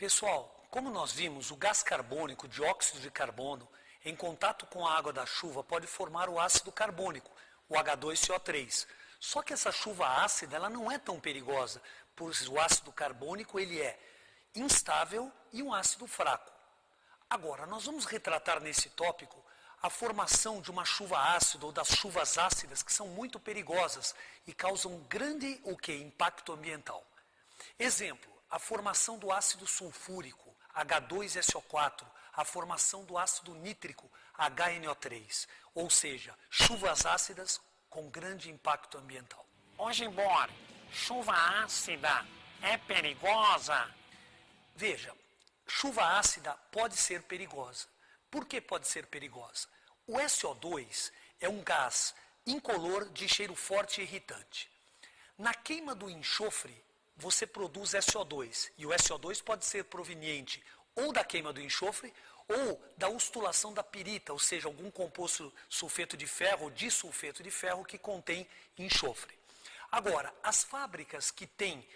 Pessoal, como nós vimos, o gás carbônico, dióxido de carbono, em contato com a água da chuva pode formar o ácido carbônico, o H2CO3. Só que essa chuva ácida ela não é tão perigosa, pois o ácido carbônico ele é instável e um ácido fraco. Agora, nós vamos retratar nesse tópico a formação de uma chuva ácida ou das chuvas ácidas que são muito perigosas e causam grande impacto ambiental. Exemplo, a formação do ácido sulfúrico, H2SO4, a formação do ácido nítrico, HNO3, ou seja, chuvas ácidas com grande impacto ambiental. Ô Gimbor, chuva ácida é perigosa? Veja, chuva ácida pode ser perigosa. Por que pode ser perigosa? O SO2 é um gás incolor de cheiro forte e irritante. Na queima do enxofre, você produz SO2, e o SO2 pode ser proveniente ou da queima do enxofre ou da ustulação da pirita, ou seja, algum composto sulfeto de ferro ou disulfeto de ferro que contém enxofre. Agora, as fábricas que têm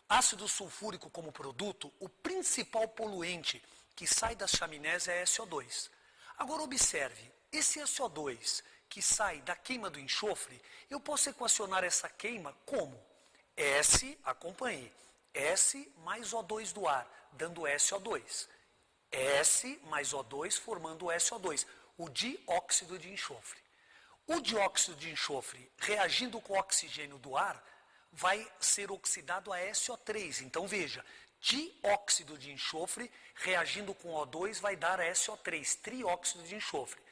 ácido sulfúrico como produto, o principal poluente que sai das chaminés é SO2. Agora observe, esse SO2 que sai da queima do enxofre, eu posso equacionar essa queima como? S, acompanhe, S mais O2 do ar, dando SO2. S mais O2 formando o SO2, o dióxido de enxofre. O dióxido de enxofre, reagindo com o oxigênio do ar, vai ser oxidado a SO3. Então veja, dióxido de enxofre reagindo com O2 vai dar SO3, trióxido de enxofre.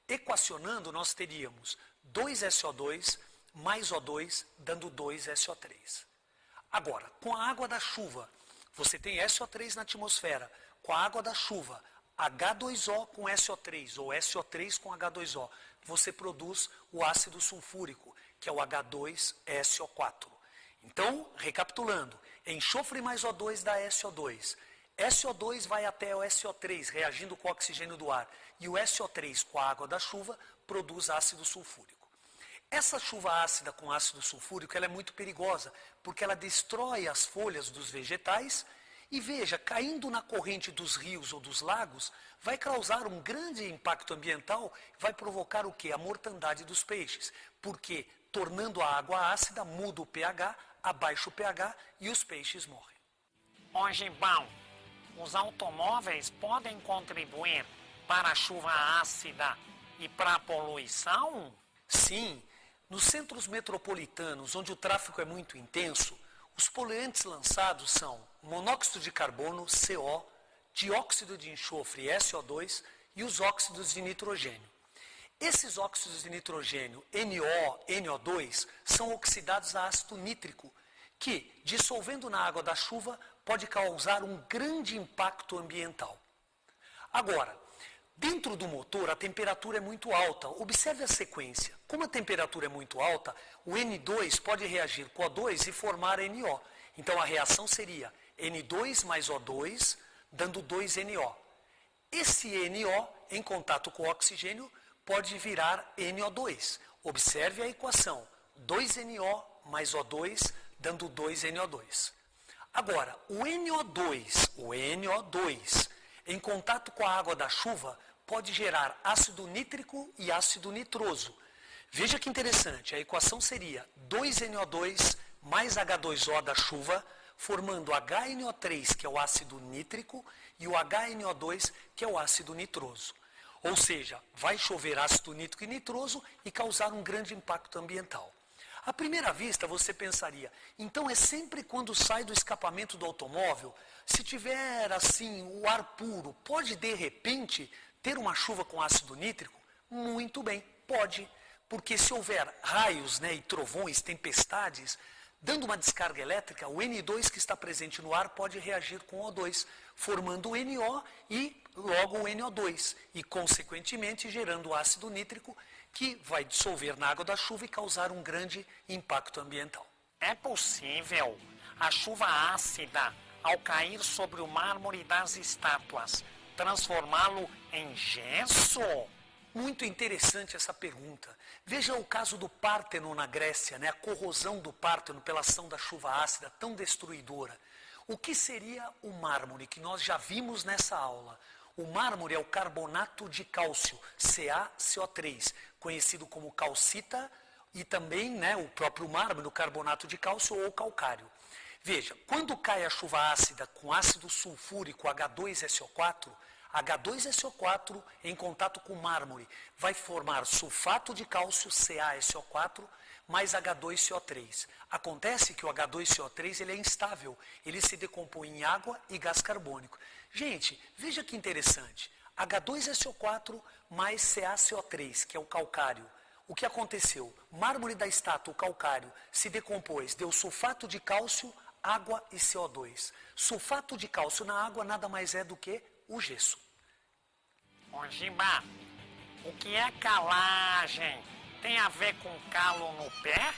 Equacionando, nós teríamos 2SO2 mais O2, dando 2SO3. Agora, com a água da chuva, você tem SO3 na atmosfera. Com a água da chuva, H2O com SO3 ou SO3 com H2O, você produz o ácido sulfúrico, que é o H2SO4. Então, recapitulando, enxofre mais O2 dá SO2. SO2 vai até o SO3, reagindo com o oxigênio do ar, e o SO3 com a água da chuva produz ácido sulfúrico. Essa chuva ácida com ácido sulfúrico ela é muito perigosa, porque ela destrói as folhas dos vegetais e veja, caindo na corrente dos rios ou dos lagos, vai causar um grande impacto ambiental, vai provocar o quê? A mortandade dos peixes, porque tornando a água ácida, muda o pH, abaixa o pH e os peixes morrem. Ô Gimbão, os automóveis podem contribuir para a chuva ácida e para a poluição? Sim, nos centros metropolitanos, onde o tráfego é muito intenso, os poluentes lançados são monóxido de carbono, CO, dióxido de enxofre, SO2, e os óxidos de nitrogênio. Esses óxidos de nitrogênio, NO, NO2, são oxidados a ácido nítrico, que, dissolvendo na água da chuva, pode causar um grande impacto ambiental. Agora, dentro do motor, a temperatura é muito alta. Observe a sequência. Como a temperatura é muito alta, o N2 pode reagir com O2 e formar NO. Então, a reação seria N2 mais O2, dando 2NO. Esse NO, em contato com o oxigênio, pode virar NO2. Observe a equação. 2NO mais O2, dando 2NO2. Agora, o NO2, em contato com a água da chuva, pode gerar ácido nítrico e ácido nitroso. Veja que interessante, a equação seria 2NO2 mais H2O da chuva, formando HNO3, que é o ácido nítrico, e o HNO2, que é o ácido nitroso. Ou seja, vai chover ácido nítrico e nitroso e causar um grande impacto ambiental. À primeira vista, você pensaria, então é sempre quando sai do escapamento do automóvel, se tiver assim o ar puro, pode de repente ter uma chuva com ácido nítrico? Muito bem, pode, porque se houver raios e trovões, tempestades, dando uma descarga elétrica, o N2 que está presente no ar pode reagir com O2, formando o NO e logo o NO2, e consequentemente gerando ácido nítrico, que vai dissolver na água da chuva e causar um grande impacto ambiental. É possível a chuva ácida, ao cair sobre o mármore das estátuas, transformá-lo em gesso? Muito interessante essa pergunta. Veja o caso do Párteno na Grécia, a corrosão do Párteno pela ação da chuva ácida tão destruidora. O que seria o mármore, que nós já vimos nessa aula? O mármore é o carbonato de cálcio, CaCO3, conhecido como calcita e também, né, o próprio mármore, o carbonato de cálcio ou calcário. Veja, quando cai a chuva ácida com ácido sulfúrico H2SO4, H2SO4 em contato com mármore vai formar sulfato de cálcio CaSO4 mais H2CO3. Acontece que o H2CO3 ele é instável, ele se decompõe em água e gás carbônico. Gente, veja que interessante, H2SO4 mais CaCO3, que é o calcário. O que aconteceu? Mármore da estátua, o calcário, se decompôs, deu sulfato de cálcio, água e CO2. Sulfato de cálcio na água nada mais é do que o gesso. Ô Giba, o que é calagem? Tem a ver com calo no pé?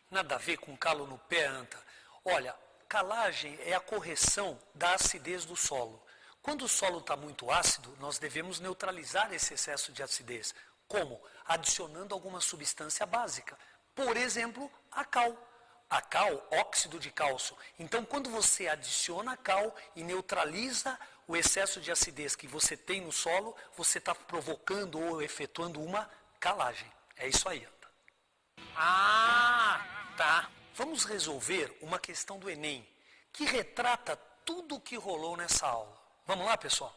Nada a ver com calo no pé, Anta. Olha, calagem é a correção da acidez do solo. Quando o solo está muito ácido, nós devemos neutralizar esse excesso de acidez. Como? Adicionando alguma substância básica. Por exemplo, a cal. A cal, óxido de cálcio. Então, quando você adiciona a cal e neutraliza o excesso de acidez que você tem no solo, você está provocando ou efetuando uma calagem. É isso aí, Anta. Ah, tá. Vamos resolver uma questão do Enem, que retrata tudo o que rolou nessa aula. Vamos lá, pessoal?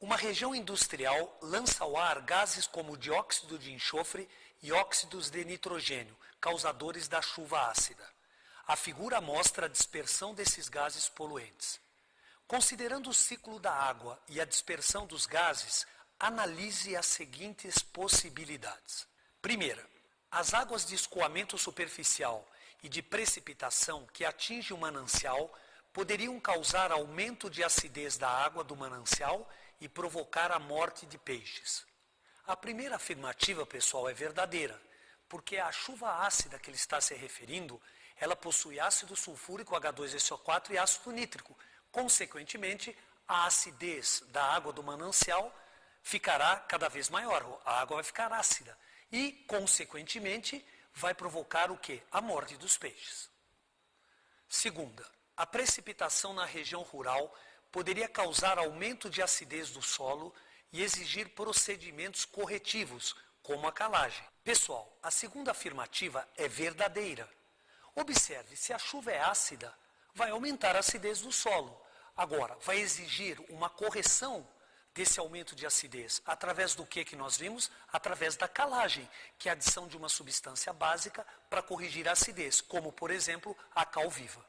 Uma região industrial lança ao ar gases como dióxido de enxofre e óxidos de nitrogênio, causadores da chuva ácida. A figura mostra a dispersão desses gases poluentes. Considerando o ciclo da água e a dispersão dos gases, analise as seguintes possibilidades. Primeira, as águas de escoamento superficial e de precipitação que atingem o manancial poderiam causar aumento de acidez da água do manancial e provocar a morte de peixes. A primeira afirmativa, pessoal, é verdadeira, porque a chuva ácida que ele está se referindo, ela possui ácido sulfúrico H2SO4 e ácido nítrico. Consequentemente, a acidez da água do manancial ficará cada vez maior, a água vai ficar ácida e, consequentemente, vai provocar o quê? A morte dos peixes. Segunda, a precipitação na região rural poderia causar aumento de acidez do solo e exigir procedimentos corretivos, como a calagem. Pessoal, a segunda afirmativa é verdadeira. Observe, se a chuva é ácida, vai aumentar a acidez do solo. Agora, vai exigir uma correção desse aumento de acidez. Através do que nós vimos? Através da calagem, que é a adição de uma substância básica para corrigir a acidez, como, por exemplo, a cal viva.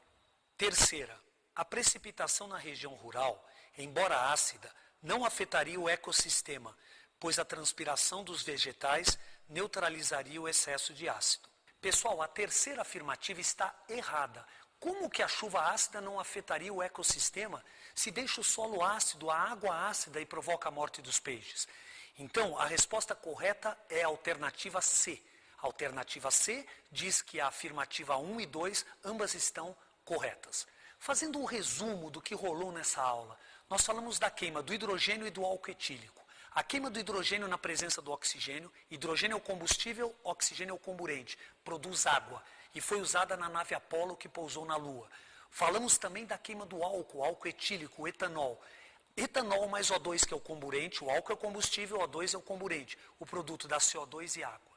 Terceira, a precipitação na região rural, embora ácida, não afetaria o ecossistema, pois a transpiração dos vegetais neutralizaria o excesso de ácido. Pessoal, a terceira afirmativa está errada. Como que a chuva ácida não afetaria o ecossistema se deixa o solo ácido, a água ácida e provoca a morte dos peixes? Então, a resposta correta é a alternativa C. A alternativa C diz que a afirmativa 1 e 2, ambas estão corretas. Fazendo um resumo do que rolou nessa aula, nós falamos da queima do hidrogênio e do álcool etílico. A queima do hidrogênio na presença do oxigênio, hidrogênio é o combustível, oxigênio é o comburente, produz água e foi usada na nave Apollo que pousou na Lua. Falamos também da queima do álcool etílico, o etanol. Etanol mais O2 que é o comburente, o álcool é o combustível, o O2 é o comburente, o produto da CO2 e água.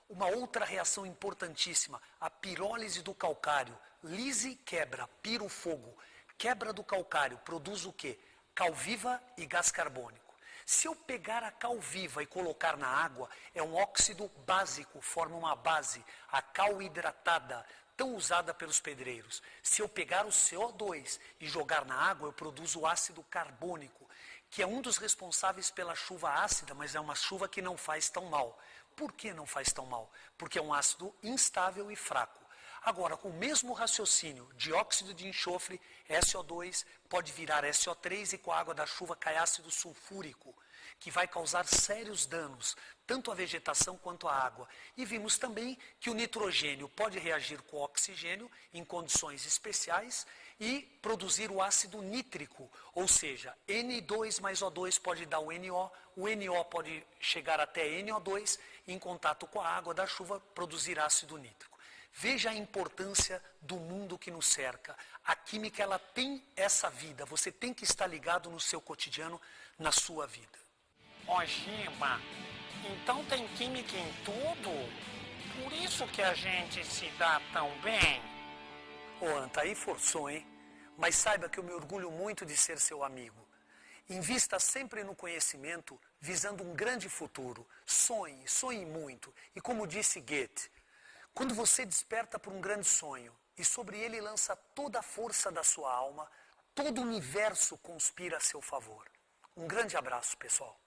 Uma outra reação importantíssima, a pirólise do calcário. Lise quebra, piro fogo. Quebra do calcário, produz o quê? Cal viva e gás carbônico. Se eu pegar a cal viva e colocar na água, é um óxido básico, forma uma base, a cal hidratada, tão usada pelos pedreiros. Se eu pegar o CO2 e jogar na água, eu produzo o ácido carbônico, que é um dos responsáveis pela chuva ácida, mas é uma chuva que não faz tão mal. Por que não faz tão mal? Porque é um ácido instável e fraco. Agora, com o mesmo raciocínio, dióxido de enxofre, SO2, pode virar SO3 e com a água da chuva cai ácido sulfúrico, que vai causar sérios danos, tanto à vegetação quanto à água. E vimos também que o nitrogênio pode reagir com o oxigênio em condições especiais e produzir o ácido nítrico, ou seja, N2 mais O2 pode dar o NO pode chegar até NO2 e em contato com a água da chuva produzir ácido nítrico. Veja a importância do mundo que nos cerca. A química, ela tem essa vida. Você tem que estar ligado no seu cotidiano, na sua vida. Ó, Giba, então tem química em tudo? Por isso que a gente se dá tão bem? Ô, Anta, aí forçou, hein? Mas saiba que eu me orgulho muito de ser seu amigo. Invista sempre no conhecimento, visando um grande futuro. Sonhe, sonhe muito. E como disse Goethe, quando você desperta por um grande sonho e sobre ele lança toda a força da sua alma, todo o universo conspira a seu favor. Um grande abraço, pessoal.